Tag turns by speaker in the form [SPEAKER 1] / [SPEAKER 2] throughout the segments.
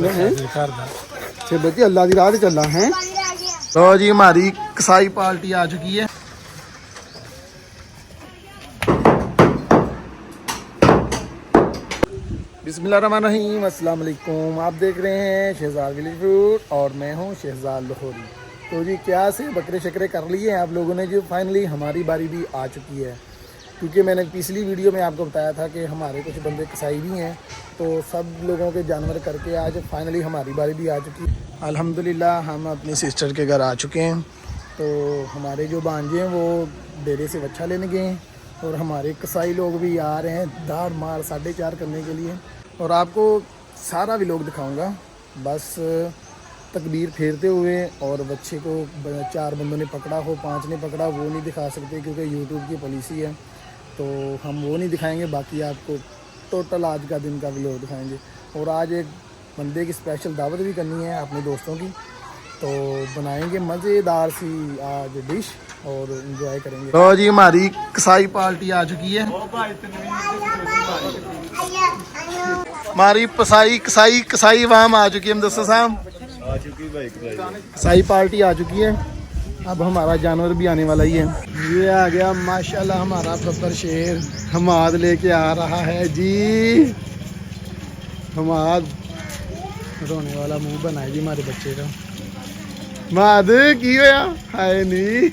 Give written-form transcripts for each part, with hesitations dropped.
[SPEAKER 1] ਹੁੰਦਾ ਹੈ ਤੇ ਬੱਚੇ ਅੱਲਾ ਦੀ ਰਾਹ ਤੇ ਚੱਲਾ ਹੈ। लो जी हमारी कसाई पार्टी आ चुकी है। बिस्मिल्लाहिर्रहमानिर्रहीम, अस्सलाम वालेकुम। आप देख रहे हैं शहजाद विलेज फूड और मैं हूं शहजाद लाहौरी। तो जी क्या से बकरे शकरे कर लिए हैं आप लोगों ने। जो फाइनली हमारी बारी भी आ चुकी है, क्योंकि मैंने पिछली वीडियो में आपको बताया था कि हमारे कुछ बंदे कसाई भी हैं, तो सब लोगों के जानवर करके आज फाइनली हमारी बारी भी आ चुकी है। अल्हम्दुलिल्लाह हम अपनी सिस्टर के घर आ चुके हैं। तो हमारे जो भांजे हैं वो डेरे से बच्चा लेने गए हैं और हमारे कसाई लोग भी आ रहे हैं दाढ़ मार 4:30 करने के लिए। और आपको सारा भी लोग दिखाऊंगा, बस तकबीर फेरते हुए। और बच्चे को 4 बंदों ने पकड़ा हो, 5 ने पकड़ा, वो नहीं दिखा सकते क्योंकि यूट्यूब की पॉलिसी है, तो हम वो नहीं दिखाएंगे। बाकी आपको टोटल आज का दिन का व्लॉग दिखाएंगे। और आज एक बंदे की स्पेशल दावत भी करनी है अपने दोस्तों की, तो बनाएंगे मज़ेदार सी आज डिश और एंजॉय करेंगे। तो जी हमारी कसाई पार्टी आ चुकी है। हमारी कसाई वाम आ चुकी है। हम दोस्तों साहब
[SPEAKER 2] आ चुकी भाई
[SPEAKER 1] कसाई पार्टी आ चुकी है। अब हमारा जानवर भी आने वाला ही है। ये आ गया माशाल्लाह हमारा बब्बर शेर हमाद लेके आ रहा है जी। हमाद रोने वाला मुंह बनाए जी हमारे बच्चे का। माद की होया हाय नहीं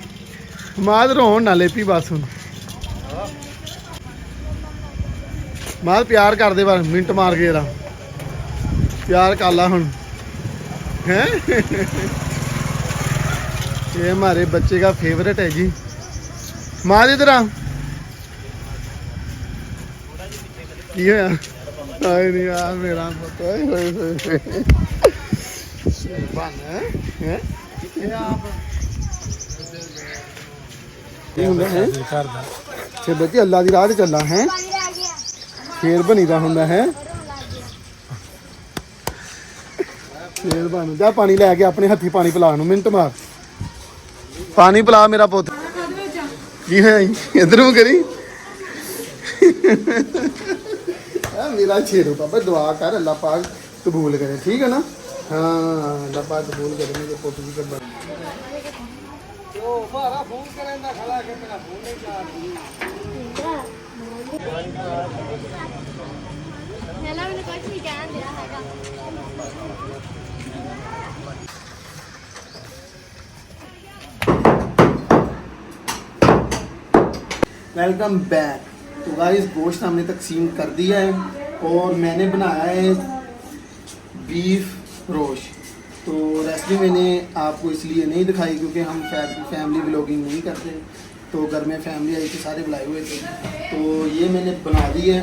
[SPEAKER 1] माद रोन ना लेपी बस हुन माद प्यार कर दे बस मिंट मार के जरा प्यार कर ला हुन है। ये हमारे बच्चे का फेवरेट है जी। माद इधर आ की होया हाय नहीं यार मेरा बच्चे अल्लाह की राह ते चलना है। शेर बनी दा हुंदा है। शेर बन जा पानी लैके अपने हथी पानी पिला नूं मिंट मार पानी पिला मेरा पुत की है इधर करी मेरा शेर बाबा दुआ कर अल्लाह पाक कबूल करे, ठीक है ना। हाँ अल्लाह पाक कबूल करे मेरे पुत की कर। Welcome back. तो गाइस गोश्त हमने तकसीम कर दिया है और मैंने बनाया है बीफ रोश। तो रेसिपी मैंने आपको इसलिए नहीं दिखाई क्योंकि हम फैमिली व्लॉगिंग नहीं करते, तो घर में फैमिली आई थी, सारे बुलाए हुए थे, तो ये मैंने बना दी है।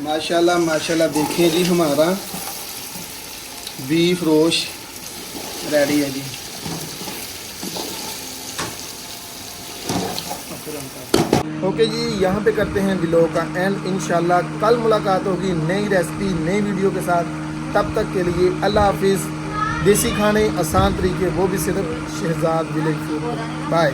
[SPEAKER 1] माशाल्लाह माशाल्लाह देखें जी हमारा बीफ रोश रेडी है जी। ओके जी, यहाँ पे करते हैं व्लॉग का एंड। इंशाल्लाह कल मुलाकात होगी नई रेसिपी नई वीडियो के साथ। तब तक के लिए अल्लाह हाफिज़। देसी खाने आसान तरीके, वो भी सिर्फ शहजाद विलेज फूड। बाय।